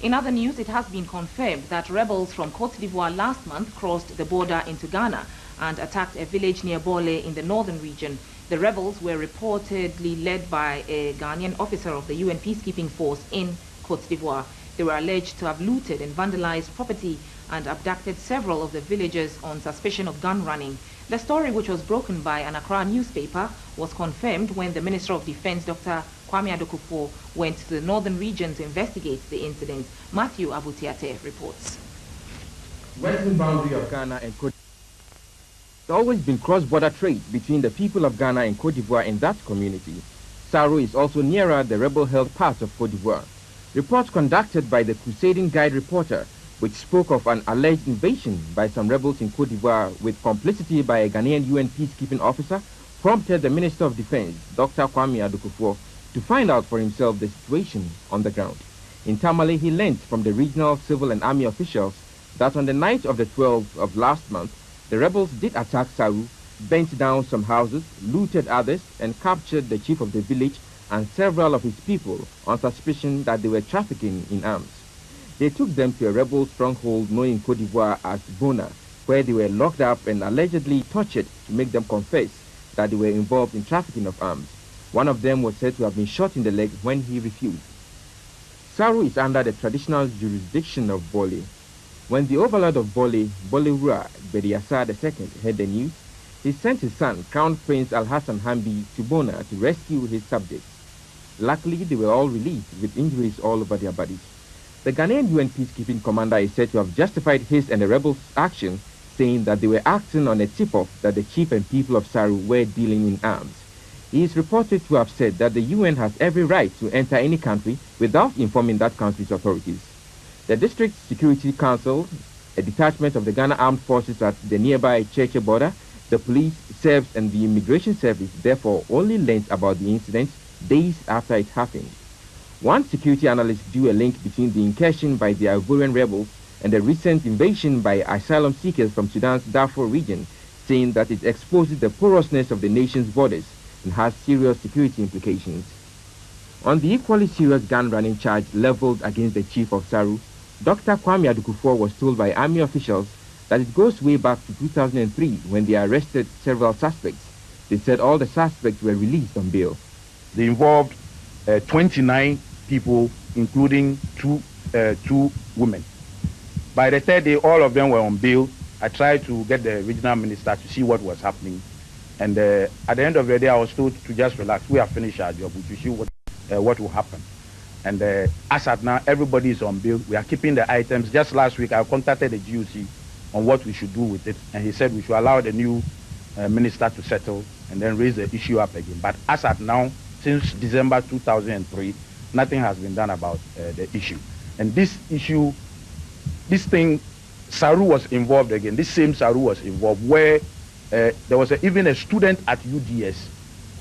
In other news, it has been confirmed that rebels from Cote d'Ivoire last month crossed the border into Ghana and attacked a village near Bole in the northern region. The rebels were reportedly led by a Ghanaian officer of the UN peacekeeping force in Cote d'Ivoire. They were alleged to have looted and vandalized property and abducted several of the villagers on suspicion of gun running. The story, which was broken by an Accra newspaper, was confirmed when the Minister of Defense, Dr. Kwame Adokufo, went to the northern region to investigate the incident. Matthew Abutiate reports. Western boundary of Ghana and Cote d'Ivoire. There's always been cross-border trade between the people of Ghana and Cote d'Ivoire in that community. Saru is also nearer the rebel-held parts of Cote d'Ivoire. Reports conducted by the Crusading Guide reporter, which spoke of an alleged invasion by some rebels in Cote d'Ivoire with complicity by a Ghanaian UN peacekeeping officer, prompted the Minister of Defense, Dr. Kwame Adokufo, to find out for himself the situation on the ground. In Tamale, he learned from the regional civil and army officials that on the night of the 12th of last month, the rebels did attack Saru, burnt down some houses, looted others, and captured the chief of the village and several of his people on suspicion that they were trafficking in arms. They took them to a rebel stronghold known in Cote d'Ivoire as Bona, where they were locked up and allegedly tortured to make them confess that they were involved in trafficking of arms. One of them was said to have been shot in the leg when he refused. Saru is under the traditional jurisdiction of Bole. When the overlord of Bole, Bolewura Bediasa II, heard the news, he sent his son, Crown Prince Alhassan Hambi, to Bona to rescue his subjects. Luckily, they were all released with injuries all over their bodies. The Ghanaian UN peacekeeping commander is said to have justified his and the rebels' action, saying that they were acting on a tip-off that the chief and people of Saru were dealing in arms. He is reported to have said that the UN has every right to enter any country without informing that country's authorities. The District Security Council, a detachment of the Ghana Armed Forces at the nearby Cheche border, the police, SERVs, and the Immigration Service therefore only learned about the incident days after it happened. One security analyst drew a link between the incursion by the Ivorian rebels and the recent invasion by asylum seekers from Sudan's Darfur region, saying that it exposes the porousness of the nation's borders and has serious security implications. On the equally serious gun-running charge leveled against the chief of Saru, Dr. Kwame Adokufo was told by army officials that it goes way back to 2003 when they arrested several suspects. They said all the suspects were released on bail. They involved 29 people, including two women. By the third day, all of them were on bail. I tried to get the regional minister to see what was happening. And at the end of the day, I was told to just relax. We have finished our job. We should see what will happen. And as at now, everybody is on bail. We are keeping the items. Just last week, I contacted the GOC on what we should do with it. And he said we should allow the new minister to settle and then raise the issue up again. But as at now, since December 2003, nothing has been done about the issue. And this issue, this thing, Saru was involved again. This same Saru was involved where there was even a student at UDS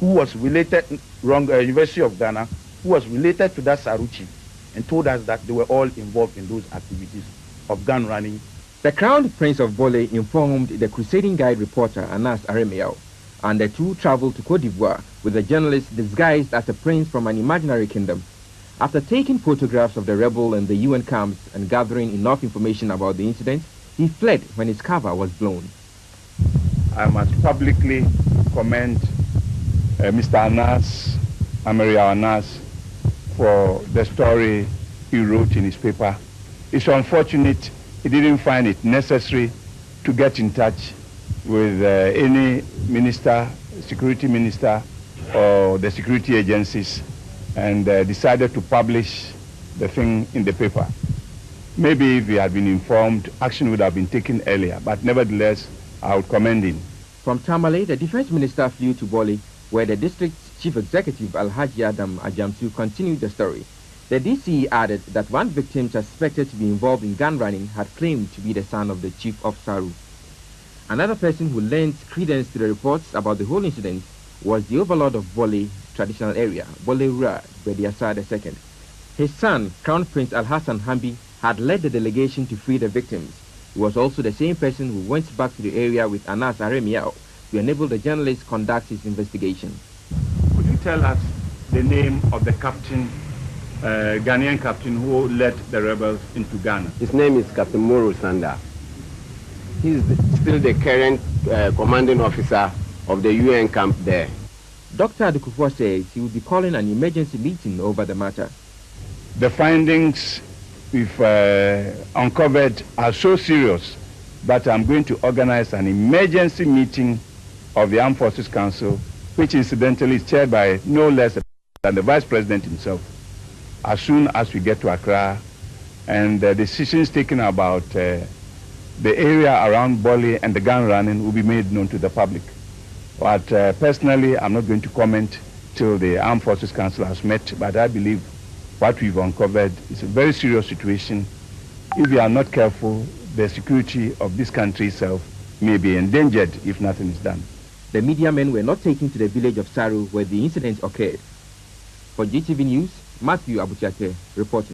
who was related, University of Ghana, who was related to that Saru chief and told us that they were all involved in those activities of gun running. The Crown Prince of Bole informed the Crusading Guide reporter Anas Aremiao, and the two traveled to Cote d'Ivoire with the journalist disguised as a prince from an imaginary kingdom. After taking photographs of the rebel and the UN camps and gathering enough information about the incident, he fled when his cover was blown. I must publicly commend Mr. Anas, Ameria Anas, for the story he wrote in his paper. It's unfortunate he didn't find it necessary to get in touch with any minister, security minister, or the security agencies, and decided to publish the thing in the paper. Maybe if he had been informed, action would have been taken earlier, but nevertheless, I would commend him. From Tamale, the defense minister flew to Bole, where the district's chief executive Alhaji Adam Ajamsu continued the story. The DCE added that one victim suspected to be involved in gun running had claimed to be the son of the chief of Saru. Another person who lent credence to the reports about the whole incident was the overlord of Bole traditional area, Bolewura Bediasa II. His son, Crown Prince Alhassan Hambi, had led the delegation to free the victims. He was also the same person who went back to the area with Anas Aremiao to enable the journalist conduct his investigation. Could you tell us the name of the captain Ghanaian captain who led the rebels into Ghana? His name is Captain Moro Sanda. He is still the current commanding officer of the UN camp there. Dr. Adukufo says he will be calling an emergency meeting over the matter. The findings we've uncovered are so serious that I'm going to organize an emergency meeting of the Armed Forces Council, which incidentally is chaired by no less than the Vice President himself, as soon as we get to Accra, and the decisions taken about the area around Bole and the gun running will be made known to the public. But personally, I'm not going to comment till the Armed Forces Council has met, but I believe what we've uncovered is a very serious situation. If we are not careful, the security of this country itself may be endangered if nothing is done. The media men were not taken to the village of Saru where the incident occurred. For GTV News, Matthew Abuchate reporting.